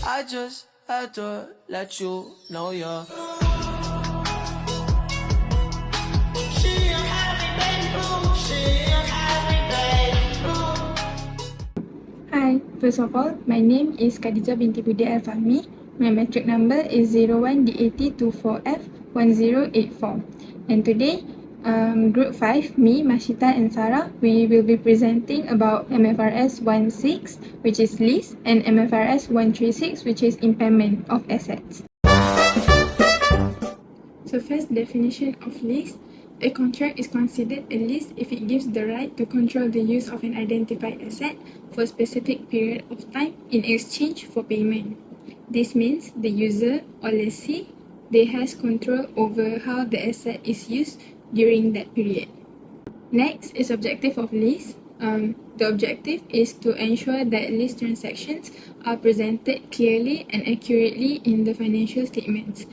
I just had to let you know you're. Hi, first of all, my name is Khadijah binti Budi Al-Fahmi. My metric number is 01D8024F1084. And today, Group 5, me, Mashita and Sarah, we will be presenting about MFRS 16, which is lease, and MFRS 136, which is impairment of assets. So first, definition of lease. A contract is considered a lease if it gives the right to control the use of an identified asset for a specific period of time in exchange for payment. This means the user or lessee, they has control over how the asset is used during that period. Next is objective of lease. The objective is to ensure that lease transactions are presented clearly and accurately in the financial statements.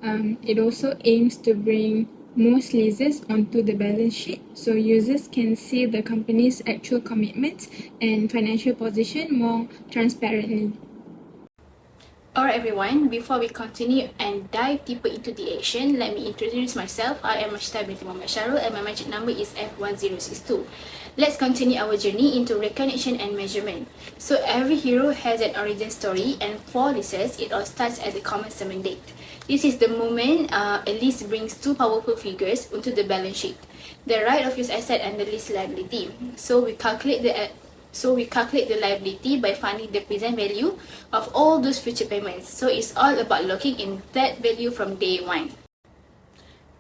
It also aims to bring most leases onto the balance sheet so users can see the company's actual commitments and financial position more transparently. Alright everyone, before we continue and dive deeper into the action, let me introduce myself. I am Mashita binti Muhammad Sharul and my magic number is F1062. Let's continue our journey into recognition and measurement. So every hero has an origin story, and for leases, it all starts at the commencement date. This is the moment a lease brings two powerful figures onto the balance sheet, the right of use asset and the lease liability. So we calculate the liability by finding the present value of all those future payments. So it's all about locking in that value from day one.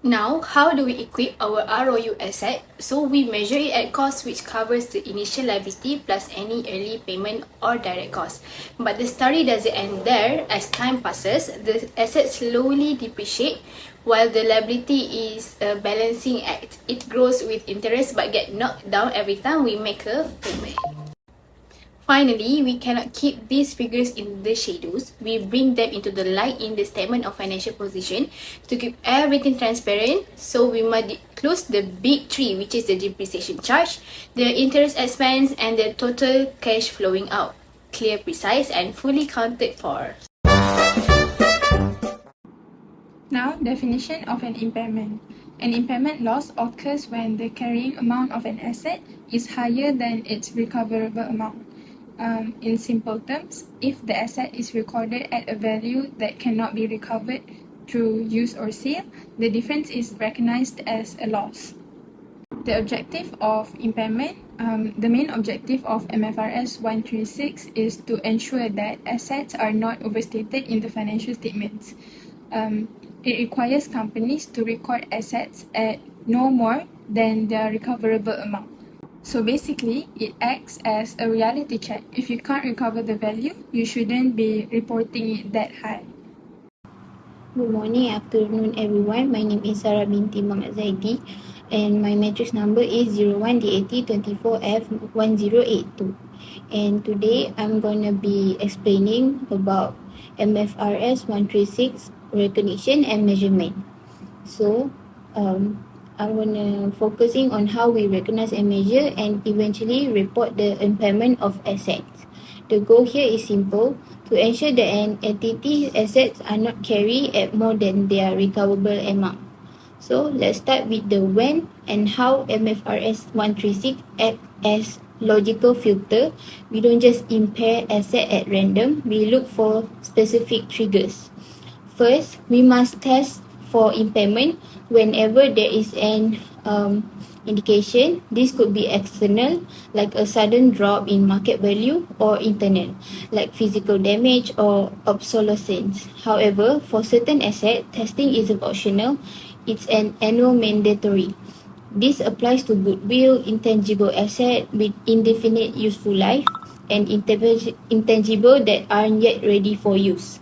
Now, how do we equip our ROU asset? So we measure it at cost, which covers the initial liability plus any early payment or direct cost. But the story doesn't end there. As time passes, the asset slowly depreciates while the liability is a balancing act. It grows with interest but gets knocked down every time we make a payment. Finally, we cannot keep these figures in the shadows. We bring them into the light in the statement of financial position to keep everything transparent. So we must close the big three, which is the depreciation charge, the interest expense, and the total cash flowing out. Clear, precise, and fully counted for. Now, definition of an impairment. An impairment loss occurs when the carrying amount of an asset is higher than its recoverable amount. In simple terms, if the asset is recorded at a value that cannot be recovered through use or sale, the difference is recognized as a loss. The objective of impairment, the main objective of MFRS 136 is to ensure that assets are not overstated in the financial statements. It requires companies to record assets at no more than their recoverable amount. So basically, it acts as a reality check. If you can't recover the value, you shouldn't be reporting it that high. Good morning, afternoon everyone. My name is Sarah binti Muhammad Zaidi and my matrix number is 01D8024F1082. And today I'm going to be explaining about MFRS 136 recognition and measurement. So, I'm going to focusing on how we recognize and measure and eventually report the impairment of assets. The goal here is simple: to ensure that an entity's assets are not carried at more than their recoverable amount. So let's start with the when and how MFRS 136 acts as logical filter. We don't just impair asset at random, we look for specific triggers. First, we must test for impairment whenever there is an indication. This could be external, like a sudden drop in market value, or internal, like physical damage or obsolescence. However, for certain assets, testing is optional. It's an annual mandatory. This applies to goodwill, intangible asset with indefinite useful life, and intangible that aren't yet ready for use.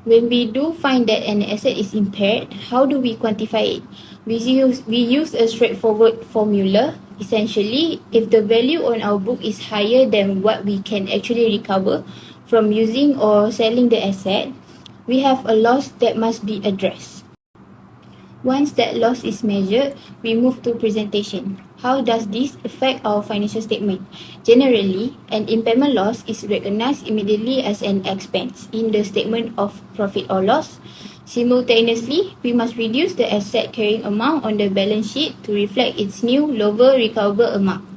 When we do find that an asset is impaired, how do we quantify it? We use a straightforward formula. Essentially, if the value on our book is higher than what we can actually recover from using or selling the asset, we have a loss that must be addressed. Once that loss is measured, we move to presentation. How does this affect our financial statement? Generally, an impairment loss is recognized immediately as an expense in the statement of profit or loss. Simultaneously, we must reduce the asset carrying amount on the balance sheet to reflect its new lower recoverable amount.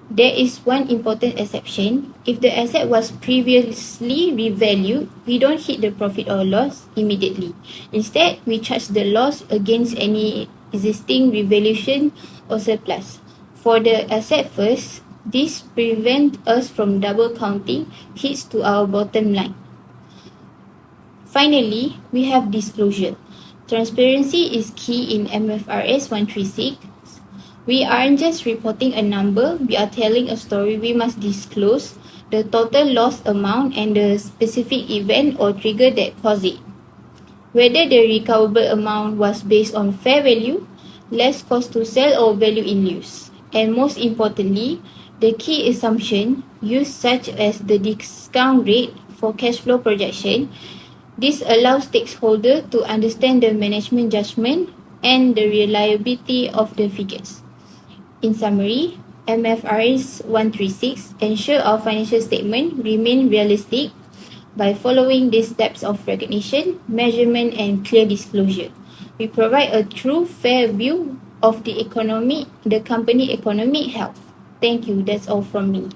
There is one important exception. If the asset was previously revalued, we don't hit the profit or loss immediately. Instead, we charge the loss against any existing revaluation or surplus. For the asset first, this prevents us from double counting hits to our bottom line. Finally, we have disclosure. Transparency is key in MFRS 136. We aren't just reporting a number, we are telling a story. We must disclose the total loss amount and the specific event or trigger that caused it. Whether the recoverable amount was based on fair value, less cost to sell, or value in use. And most importantly, the key assumption used such as the discount rate for cash flow projection. This allows stakeholders to understand the management judgment and the reliability of the figures. In summary, MFRS 136 ensure our financial statement remain realistic by following these steps of recognition, measurement, and clear disclosure. We provide a true, fair view of the company economic health. Thank you. That's all from me.